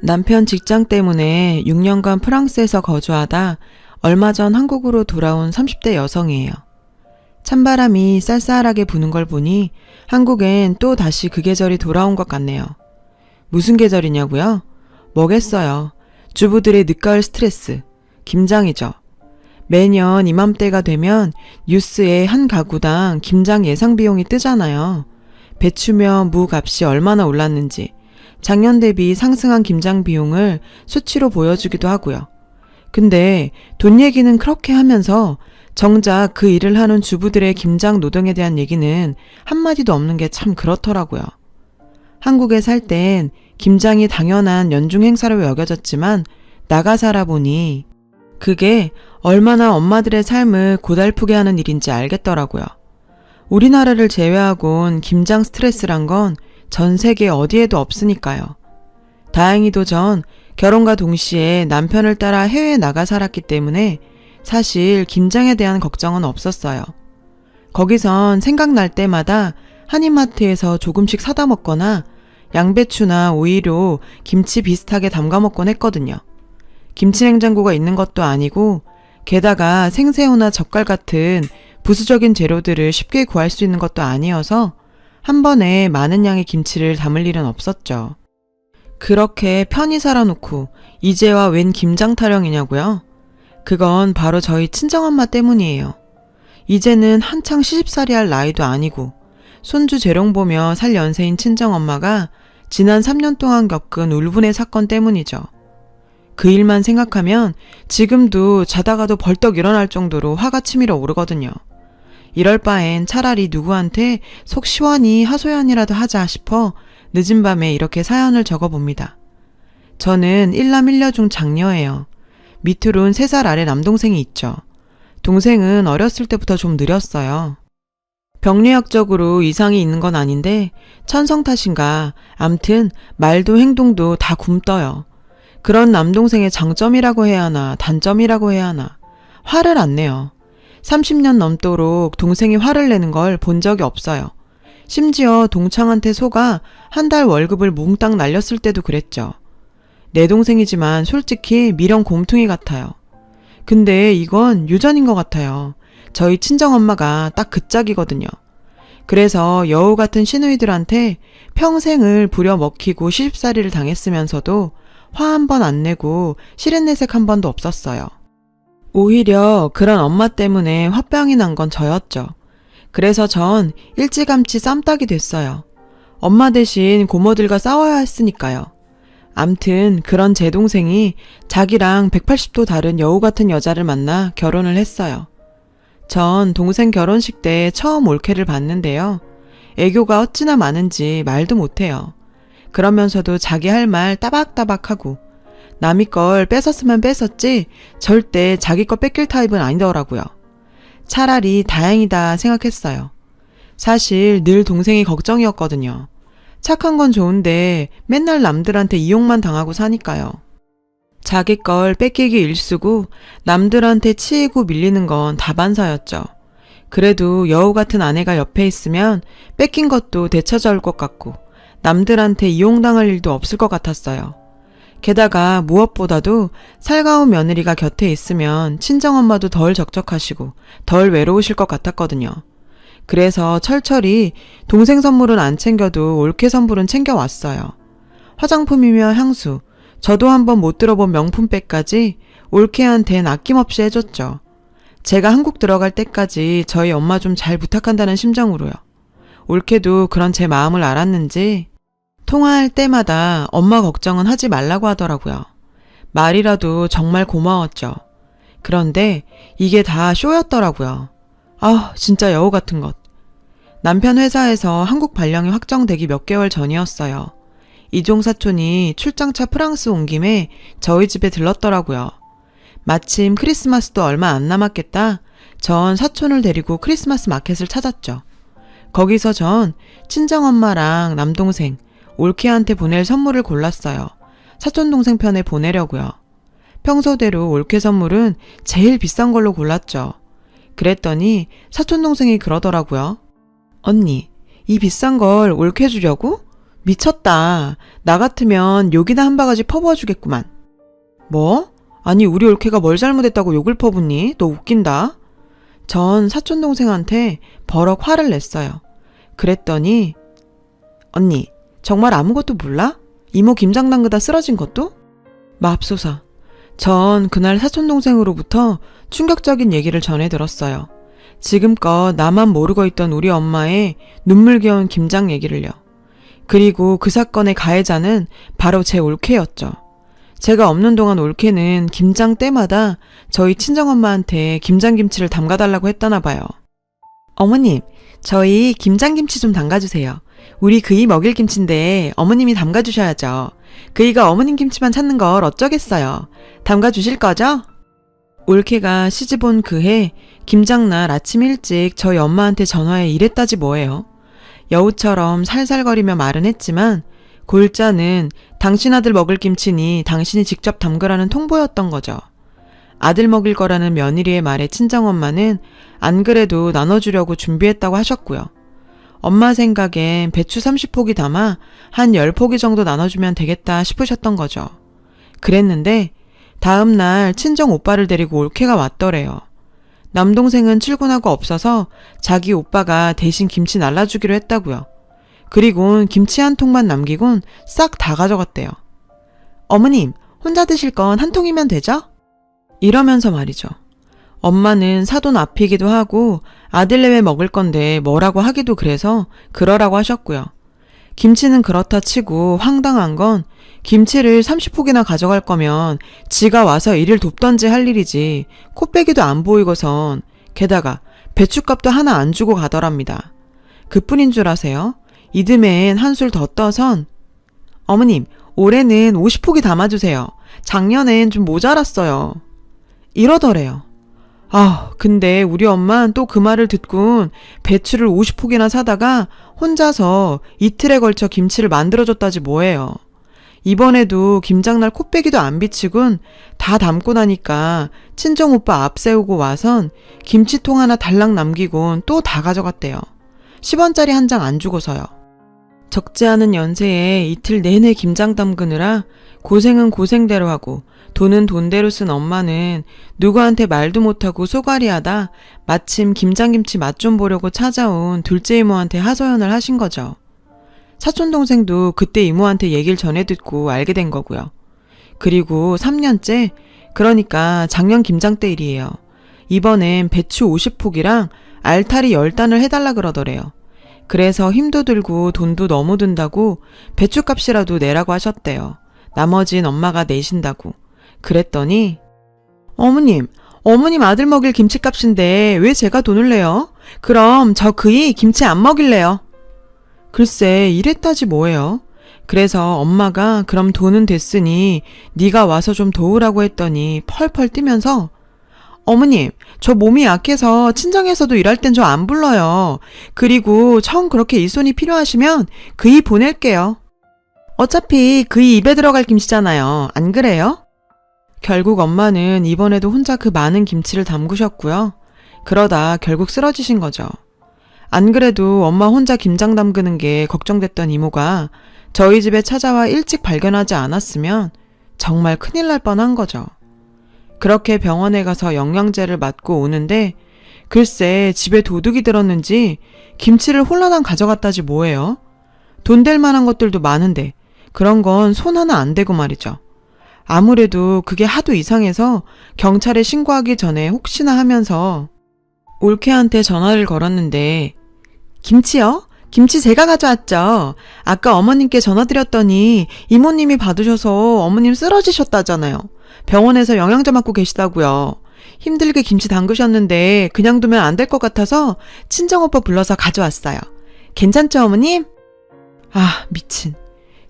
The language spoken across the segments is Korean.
남편 직장 때문에 6년간 프랑스에서 거주하다 얼마 전 한국으로 돌아온 30대 여성이에요. 찬바람이 쌀쌀하게 부는 걸 보니 한국엔 또 다시 그 계절이 돌아온 것 같네요. 무슨 계절이냐고요? 뭐겠어요. 주부들의 늦가을 스트레스, 김장이죠. 매년 이맘때가 되면 뉴스에 한 가구당 김장 예상 비용이 뜨잖아요. 배추며 무 값이 얼마나 올랐는지, 작년 대비 상승한 김장 비용을 수치로 보여주기도 하고요. 근데 돈 얘기는 그렇게 하면서 정작 그 일을 하는 주부들의 김장 노동에 대한 얘기는 한마디도 없는 게 참 그렇더라고요. 한국에 살 땐 김장이 당연한 연중 행사로 여겨졌지만 나가 살아보니 그게 얼마나 엄마들의 삶을 고달프게 하는 일인지 알겠더라고요. 우리나라를 제외하곤 김장 스트레스란 건 전 세계 어디에도 없으니까요. 다행히도 전 결혼과 동시에 남편을 따라 해외에 나가 살았기 때문에 사실 김장에 대한 걱정은 없었어요. 거기선 생각날 때마다 한인마트에서 조금씩 사다 먹거나 양배추나 오이로 김치 비슷하게 담가 먹곤 했거든요. 김치 냉장고가 있는 것도 아니고 게다가 생새우나 젓갈 같은 부수적인 재료들을 쉽게 구할 수 있는 것도 아니어서 한 번에 많은 양의 김치를 담을 일은 없었죠. 그렇게 편히 살아놓고 이제와 웬 김장 타령이냐고요? 그건 바로 저희 친정엄마 때문이에요. 이제는 한창 시집살이 할 나이도 아니고 손주 재롱 보며 살 연세인 친정엄마가 지난 3년 동안 겪은 울분의 사건 때문이죠. 그 일만 생각하면 지금도 자다가도 벌떡 일어날 정도로 화가 치밀어 오르거든요. 이럴 바엔 차라리 누구한테 속 시원히 하소연이라도 하자 싶어 늦은 밤에 이렇게 사연을 적어봅니다. 저는 1남 1녀 중 장녀예요. 밑으론 3살 아래 남동생이 있죠. 동생은 어렸을 때부터 좀 느렸어요. 병리학적으로 이상이 있는 건 아닌데 천성 탓인가 암튼 말도 행동도 다 굼떠요. 그런 남동생의 장점이라고 해야 하나 단점이라고 해야 하나 화를 안 내요. 30년 넘도록 동생이 화를 내는 걸 본 적이 없어요. 심지어 동창한테 속아 한 달 월급을 몽땅 날렸을 때도 그랬죠. 내 동생이지만 솔직히 미련 곰퉁이 같아요. 근데 이건 유전인 것 같아요. 저희 친정엄마가 딱 그 짝이거든요. 그래서 여우 같은 시누이들한테 평생을 부려먹히고 시집살이를 당했으면서도 화 한 번 안 내고 시련내색 한 번도 없었어요. 오히려 그런 엄마 때문에 화병이 난 건 저였죠. 그래서 전 일찌감치 쌈딱이 됐어요. 엄마 대신 고모들과 싸워야 했으니까요. 암튼 그런 제 동생이 자기랑 180도 다른 여우 같은 여자를 만나 결혼을 했어요. 전 동생 결혼식 때 처음 올케를 봤는데요. 애교가 어찌나 많은지 말도 못해요. 그러면서도 자기 할 말 따박따박하고 남이 걸 뺏었으면 뺏었지 절대 자기 거 뺏길 타입은 아니더라고요. 차라리 다행이다 생각했어요. 사실 늘 동생이 걱정이었거든요. 착한 건 좋은데 맨날 남들한테 이용만 당하고 사니까요. 자기 걸 뺏기기 일쑤고 남들한테 치이고 밀리는 건 다반사였죠. 그래도 여우 같은 아내가 옆에 있으면 뺏긴 것도 되찾아올 것 같고 남들한테 이용당할 일도 없을 것 같았어요. 게다가 무엇보다도 살가운 며느리가 곁에 있으면 친정엄마도 덜 적적하시고 덜 외로우실 것 같았거든요. 그래서 철철이 동생 선물은 안 챙겨도 올케 선물은 챙겨왔어요. 화장품이며 향수, 저도 한번 못 들어본 명품백까지 올케한텐 아낌없이 해줬죠. 제가 한국 들어갈 때까지 저희 엄마 좀 잘 부탁한다는 심정으로요. 올케도 그런 제 마음을 알았는지 통화할 때마다 엄마 걱정은 하지 말라고 하더라고요. 말이라도 정말 고마웠죠. 그런데 이게 다 쇼였더라고요. 아, 진짜 여우 같은 것. 남편 회사에서 한국 발령이 확정되기 몇 개월 전이었어요. 이종 사촌이 출장차 프랑스 온 김에 저희 집에 들렀더라고요. 마침 크리스마스도 얼마 안 남았겠다. 전 사촌을 데리고 크리스마스 마켓을 찾았죠. 거기서 전 친정엄마랑 남동생, 올케한테 보낼 선물을 골랐어요. 사촌동생 편에 보내려고요. 평소대로 올케 선물은 제일 비싼 걸로 골랐죠. 그랬더니 사촌동생이 그러더라고요. 언니, 이 비싼 걸 올케 주려고? 미쳤다. 나 같으면 욕이나 한 바가지 퍼부어주겠구만. 뭐? 아니 우리 올케가 뭘 잘못했다고 욕을 퍼붓니? 너 웃긴다. 전 사촌동생한테 버럭 화를 냈어요. 그랬더니 언니 정말 아무것도 몰라? 이모 김장 담그다 쓰러진 것도? 맙소사. 전 그날 사촌동생으로부터 충격적인 얘기를 전해 들었어요. 지금껏 나만 모르고 있던 우리 엄마의 눈물겨운 김장 얘기를요. 그리고 그 사건의 가해자는 바로 제 올케였죠. 제가 없는 동안 올케는 김장 때마다 저희 친정엄마한테 김장김치를 담가달라고 했다나 봐요. 어머님, 저희 김장김치 좀 담가주세요. 우리 그이 먹일 김치인데 어머님이 담가주셔야죠. 그이가 어머님 김치만 찾는 걸 어쩌겠어요. 담가주실 거죠? 올케가 시집 온 그해 김장날 아침 일찍 저희 엄마한테 전화해 이랬다지 뭐예요. 여우처럼 살살거리며 말은 했지만 골자는 당신 아들 먹을 김치니 당신이 직접 담그라는 통보였던 거죠. 아들 먹일 거라는 며느리의 말에 친정엄마는 안 그래도 나눠주려고 준비했다고 하셨고요. 엄마 생각엔 배추 30포기 담아 한 10포기 정도 나눠주면 되겠다 싶으셨던 거죠. 그랬는데 다음 날 친정 오빠를 데리고 올케가 왔더래요. 남동생은 출근하고 없어서 자기 오빠가 대신 김치 날라주기로 했다고요. 그리곤 김치 한 통만 남기곤 싹 다 가져갔대요. 어머님, 혼자 드실 건 한 통이면 되죠? 이러면서 말이죠. 엄마는 사돈 앞이기도 하고 아들내외 먹을 건데 뭐라고 하기도 그래서 그러라고 하셨고요. 김치는 그렇다 치고 황당한 건 김치를 30포기나 가져갈 거면 지가 와서 일을 돕던지 할 일이지 코빼기도 안 보이고선 게다가 배춧값도 하나 안 주고 가더랍니다. 그뿐인 줄 아세요? 이듬해엔 한술 더 떠선 어머님, 올해는 50포기 담아주세요. 작년엔 좀 모자랐어요. 이러더래요. 근데 우리 엄만 또 그 말을 듣곤 배추를 50포기나 사다가 혼자서 이틀에 걸쳐 김치를 만들어줬다지 뭐예요. 이번에도 김장날 코빼기도 안 비치곤 다 담고 나니까 친정오빠 앞세우고 와선 김치통 하나 달랑 남기곤 또 다 가져갔대요. 10원짜리 한 장 안 주고서요. 적지 않은 연세에 이틀 내내 김장 담그느라 고생은 고생대로 하고 돈은 돈대로 쓴 엄마는 누구한테 말도 못하고 쏘가리하다 마침 김장김치 맛 좀 보려고 찾아온 둘째 이모한테 하소연을 하신 거죠. 사촌동생도 그때 이모한테 얘기를 전해 듣고 알게 된 거고요. 그리고 3년째, 그러니까 작년 김장 때 일이에요. 이번엔 배추 50포기랑 알타리 10단을 해달라 그러더래요. 그래서 힘도 들고 돈도 너무 든다고 배추값이라도 내라고 하셨대요. 나머진 엄마가 내신다고. 그랬더니 어머님 아들 먹일 김치값인데 왜 제가 돈을 내요? 그럼 저 그이 김치 안 먹일래요. 글쎄 이랬다지 뭐예요. 그래서 엄마가 그럼 돈은 됐으니 네가 와서 좀 도우라고 했더니 펄펄 뛰면서 어머님, 저 몸이 약해서 친정에서도 일할 땐 저 안 불러요. 그리고 청 그렇게 일손이 필요하시면 그이 보낼게요. 어차피 그이 입에 들어갈 김치잖아요. 안 그래요? 결국 엄마는 이번에도 혼자 그 많은 김치를 담그셨고요. 그러다 결국 쓰러지신 거죠. 안 그래도 엄마 혼자 김장 담그는 게 걱정됐던 이모가 저희 집에 찾아와 일찍 발견하지 않았으면 정말 큰일 날 뻔한 거죠. 그렇게 병원에 가서 영양제를 맞고 오는데 글쎄 집에 도둑이 들었는지 김치를 홀라당 가져갔다지 뭐예요. 돈 될 만한 것들도 많은데 그런 건 손 하나 안 대고 말이죠. 아무래도 그게 하도 이상해서 경찰에 신고하기 전에 혹시나 하면서 올케한테 전화를 걸었는데 김치요? 김치 제가 가져왔죠. 아까 어머님께 전화드렸더니 이모님이 받으셔서 어머님 쓰러지셨다잖아요. 병원에서 영양제 맞고 계시다고요. 힘들게 김치 담그셨는데 그냥 두면 안 될 것 같아서 친정오빠 불러서 가져왔어요. 괜찮죠 어머님? 미친.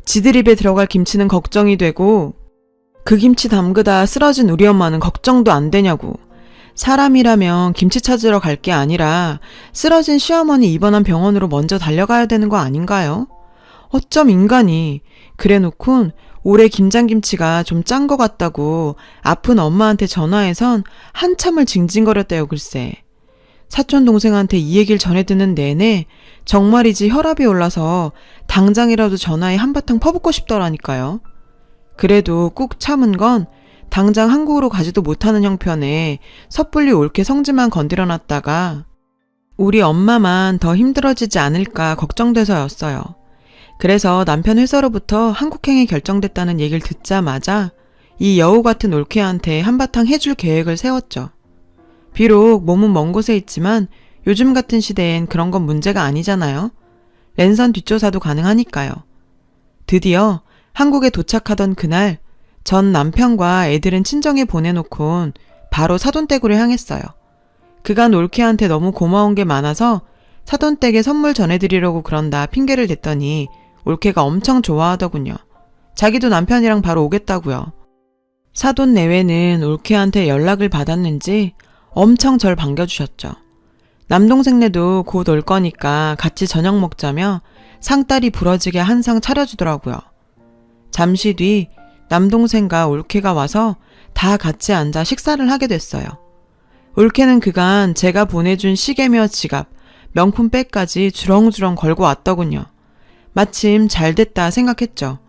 지들 입에 들어갈 김치는 걱정이 되고 그 김치 담그다 쓰러진 우리 엄마는 걱정도 안 되냐고. 사람이라면 김치 찾으러 갈 게 아니라 쓰러진 시어머니 입원한 병원으로 먼저 달려가야 되는 거 아닌가요? 어쩜 인간이. 그래놓곤 올해 김장김치가 좀 짠 것 같다고 아픈 엄마한테 전화해선 한참을 징징거렸대요 글쎄. 사촌동생한테 이 얘기를 전해 듣는 내내 정말이지 혈압이 올라서 당장이라도 전화에 한바탕 퍼붓고 싶더라니까요. 그래도 꾹 참은 건 당장 한국으로 가지도 못하는 형편에 섣불리 옳게 성질만 건드려놨다가 우리 엄마만 더 힘들어지지 않을까 걱정돼서였어요. 그래서 남편 회사로부터 한국행이 결정됐다는 얘기를 듣자마자 이 여우 같은 올케한테 한바탕 해줄 계획을 세웠죠. 비록 몸은 먼 곳에 있지만 요즘 같은 시대엔 그런 건 문제가 아니잖아요. 랜선 뒷조사도 가능하니까요. 드디어 한국에 도착하던 그날 전 남편과 애들은 친정에 보내놓곤 바로 사돈댁으로 향했어요. 그간 올케한테 너무 고마운 게 많아서 사돈댁에 선물 전해드리려고 그런다 핑계를 댔더니 올케가 엄청 좋아하더군요. 자기도 남편이랑 바로 오겠다고요. 사돈 내외는 올케한테 연락을 받았는지 엄청 절 반겨주셨죠. 남동생네도 곧 올 거니까 같이 저녁 먹자며 상다리 부러지게 한 상 차려주더라고요. 잠시 뒤 남동생과 올케가 와서 다 같이 앉아 식사를 하게 됐어요. 올케는 그간 제가 보내준 시계며 지갑, 명품백까지 주렁주렁 걸고 왔더군요. 마침 잘 됐다 생각했죠.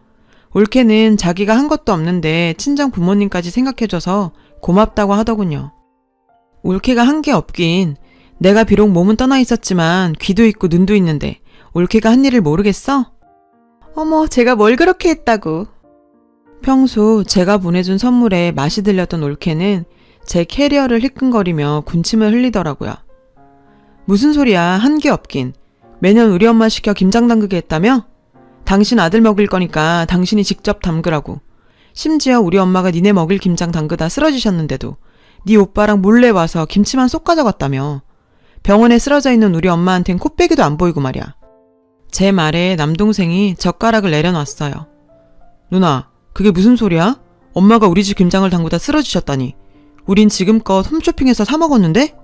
올케는 자기가 한 것도 없는데 친정 부모님까지 생각해줘서 고맙다고 하더군요. 올케가 한 게 없긴 내가 비록 몸은 떠나 있었지만 귀도 있고 눈도 있는데 올케가 한 일을 모르겠어? 어머, 제가 뭘 그렇게 했다고. 평소 제가 보내준 선물에 맛이 들렸던 올케는 제 캐리어를 희끈거리며 군침을 흘리더라고요. 무슨 소리야, 한 게 없긴. 매년 우리 엄마 시켜 김장 담그게 했다며? 당신 아들 먹일 거니까 당신이 직접 담그라고. 심지어 우리 엄마가 니네 먹일 김장 담그다 쓰러지셨는데도 네 오빠랑 몰래 와서 김치만 쏙 가져갔다며. 병원에 쓰러져 있는 우리 엄마한텐 코빼기도 안 보이고 말이야. 제 말에 남동생이 젓가락을 내려놨어요. 누나, 그게 무슨 소리야? 엄마가 우리 집 김장을 담그다 쓰러지셨다니. 우린 지금껏 홈쇼핑에서 사 먹었는데?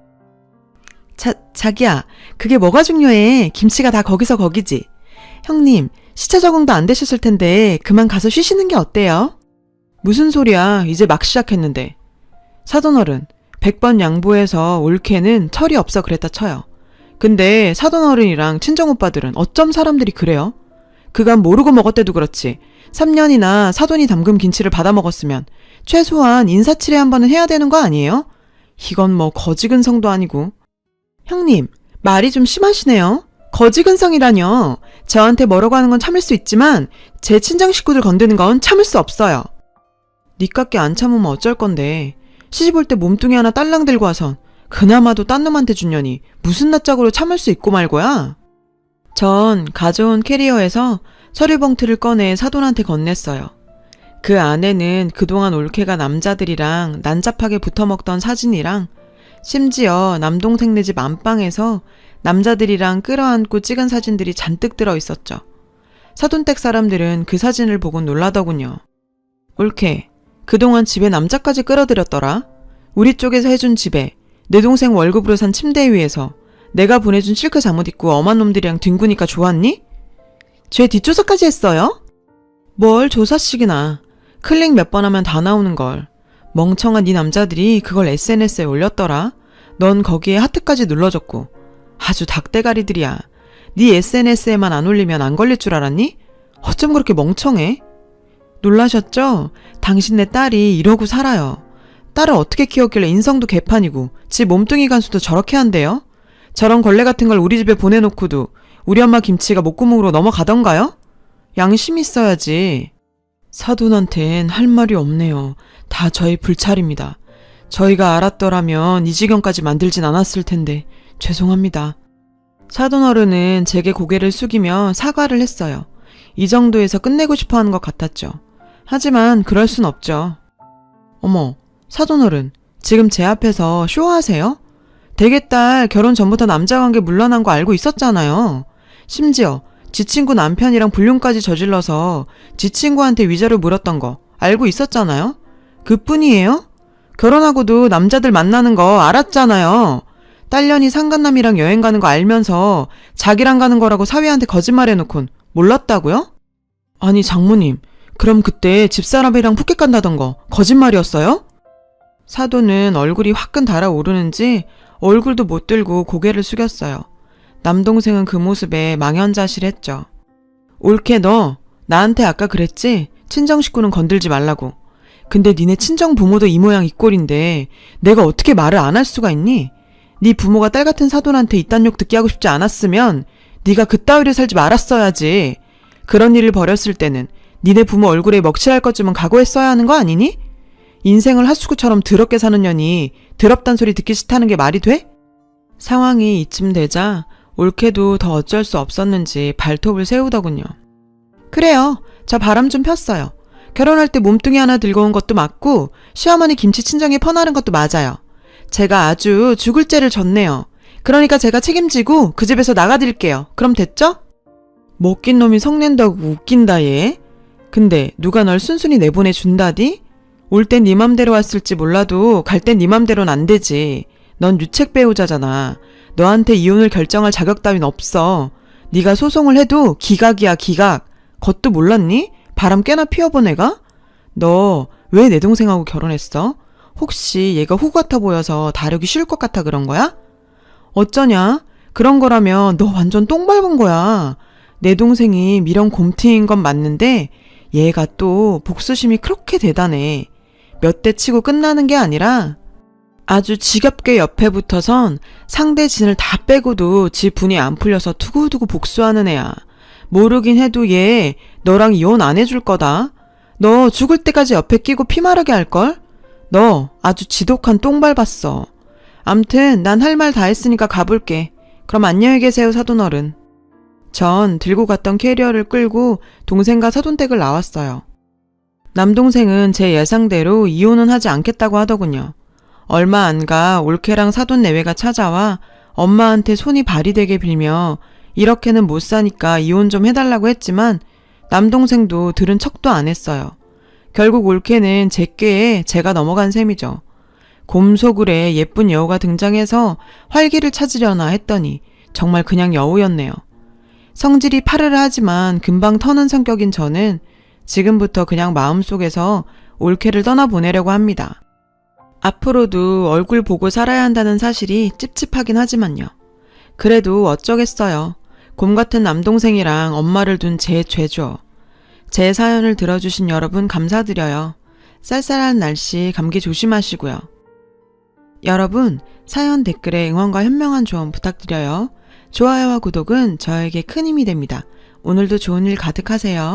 자기야, 그게 뭐가 중요해. 김치가 다 거기서 거기지. 형님, 시차 적응도 안 되셨을 텐데 그만 가서 쉬시는 게 어때요? 무슨 소리야, 이제 막 시작했는데. 사돈어른, 100번 양보해서 올케는 철이 없어 그랬다 쳐요. 근데 사돈어른이랑 친정오빠들은 어쩜 사람들이 그래요? 그간 모르고 먹었대도 그렇지 3년이나 사돈이 담근 김치를 받아 먹었으면 최소한 인사치레 한 번은 해야 되는 거 아니에요? 이건 뭐 거지근성도 아니고. 형님, 말이 좀 심하시네요. 거지근성이라뇨. 저한테 뭐라고 하는 건 참을 수 있지만 제 친정 식구들 건드는 건 참을 수 없어요. 니깎게 안 참으면 어쩔 건데. 시집 올 때 몸뚱이 하나 딸랑 들고 와선 그나마도 딴 놈한테 주려니 무슨 낯짝으로 참을 수 있고 말고야. 전 가져온 캐리어에서 서류봉투를 꺼내 사돈한테 건넸어요. 그 안에는 그동안 올케가 남자들이랑 난잡하게 붙어먹던 사진이랑 심지어 남동생네 집 안방에서 남자들이랑 끌어안고 찍은 사진들이 잔뜩 들어있었죠. 사돈댁 사람들은 그 사진을 보고 놀라더군요. 올케, 그동안 집에 남자까지 끌어들였더라. 우리 쪽에서 해준 집에 내 동생 월급으로 산 침대 위에서 내가 보내준 실크 잠옷 입고 엄한 놈들이랑 뒹구니까 좋았니? 죄 뒷조사까지 했어요? 뭘 조사식이나. 클릭 몇 번 하면 다 나오는걸. 멍청한 네 남자들이 그걸 SNS에 올렸더라. 넌 거기에 하트까지 눌러줬고. 아주 닭대가리들이야. 네 SNS에만 안 올리면 안 걸릴 줄 알았니? 어쩜 그렇게 멍청해? 놀라셨죠? 당신네 딸이 이러고 살아요. 딸을 어떻게 키웠길래 인성도 개판이고 지 몸뚱이 간수도 저렇게 한대요? 저런 걸레 같은 걸 우리 집에 보내놓고도 우리 엄마 김치가 목구멍으로 넘어가던가요? 양심 있어야지. 사돈한텐 할 말이 없네요. 다 저희 불찰입니다. 저희가 알았더라면 이 지경까지 만들진 않았을 텐데 죄송합니다. 사돈어른은 제게 고개를 숙이며 사과를 했어요. 이 정도에서 끝내고 싶어하는 것 같았죠. 하지만 그럴 순 없죠. 어머, 사돈어른, 지금 제 앞에서 쇼하세요? 대개딸 결혼 전부터 남자관계 물러난 거 알고 있었잖아요. 심지어 지 친구 남편이랑 불륜까지 저질러서 지 친구한테 위자료 물었던 거 알고 있었잖아요. 그뿐이에요? 결혼하고도 남자들 만나는 거 알았잖아요. 딸년이 상간남이랑 여행 가는 거 알면서 자기랑 가는 거라고 사위한테 거짓말해놓곤 몰랐다고요? 아니 장모님, 그럼 그때 집사람이랑 푸켓 간다던 거 거짓말이었어요? 사돈은 얼굴이 화끈 달아오르는지 얼굴도 못 들고 고개를 숙였어요. 남동생은 그 모습에 망연자실했죠. 올케 너 나한테 아까 그랬지? 친정 식구는 건들지 말라고. 근데 니네 친정 부모도 이 모양 이 꼴인데 내가 어떻게 말을 안 할 수가 있니? 네 부모가 딸 같은 사돈한테 이딴 욕 듣게 하고 싶지 않았으면 네가 그따위로 살지 말았어야지. 그런 일을 벌였을 때는 니네 부모 얼굴에 먹칠할 것쯤은 각오했어야 하는 거 아니니? 인생을 핫수구처럼 더럽게 사는 년이 더럽단 소리 듣기 싫다는 게 말이 돼? 상황이 이쯤 되자 올케도 더 어쩔 수 없었는지 발톱을 세우더군요. 그래요. 저 바람 좀 폈어요. 결혼할 때 몸뚱이 하나 들고 온 것도 맞고 시어머니 김치 친정에 퍼나른 것도 맞아요. 제가 아주 죽을 죄를 졌네요. 그러니까 제가 책임지고 그 집에서 나가드릴게요. 그럼 됐죠? 먹긴 놈이 성낸다고 웃긴다 얘. 근데 누가 널 순순히 내보내준다디? 올 땐 네 맘대로 왔을지 몰라도 갈 땐 네 맘대로는 안 되지. 넌 유책 배우자잖아. 너한테 이혼을 결정할 자격 따윈 없어. 네가 소송을 해도 기각이야 기각. 그것도 몰랐니? 바람 꽤나 피워본 애가? 너 왜 내 동생하고 결혼했어? 혹시 얘가 호구 같아 보여서 다루기 쉬울 것 같아 그런 거야? 어쩌냐? 그런 거라면 너 완전 똥 밟은 거야. 내 동생이 미련 곰팅인 건 맞는데 얘가 또 복수심이 그렇게 대단해. 몇 대 치고 끝나는 게 아니라 아주 지겹게 옆에 붙어선 상대 진을 다 빼고도 지 분이 안 풀려서 두고두고 복수하는 애야. 모르긴 해도 얘 너랑 이혼 안 해줄 거다. 너 죽을 때까지 옆에 끼고 피 마르게 할걸? 너 아주 지독한 똥 밟았어. 암튼 난 할 말 다 했으니까 가볼게. 그럼 안녕히 계세요 사돈어른. 전 들고 갔던 캐리어를 끌고 동생과 사돈댁을 나왔어요. 남동생은 제 예상대로 이혼은 하지 않겠다고 하더군요. 얼마 안 가 올케랑 사돈 내외가 찾아와 엄마한테 손이 발이 되게 빌며 이렇게는 못 사니까 이혼 좀 해달라고 했지만 남동생도 들은 척도 안 했어요. 결국 올케는 제 꾀에 제가 넘어간 셈이죠. 곰소굴에 예쁜 여우가 등장해서 활기를 찾으려나 했더니 정말 그냥 여우였네요. 성질이 파르르하지만 금방 터는 성격인 저는 지금부터 그냥 마음속에서 올케를 떠나보내려고 합니다. 앞으로도 얼굴 보고 살아야 한다는 사실이 찝찝하긴 하지만요. 그래도 어쩌겠어요. 곰 같은 남동생이랑 엄마를 둔 제 죄죠. 제 사연을 들어주신 여러분 감사드려요. 쌀쌀한 날씨 감기 조심하시고요. 여러분 사연 댓글에 응원과 현명한 조언 부탁드려요. 좋아요와 구독은 저에게 큰 힘이 됩니다. 오늘도 좋은 일 가득하세요.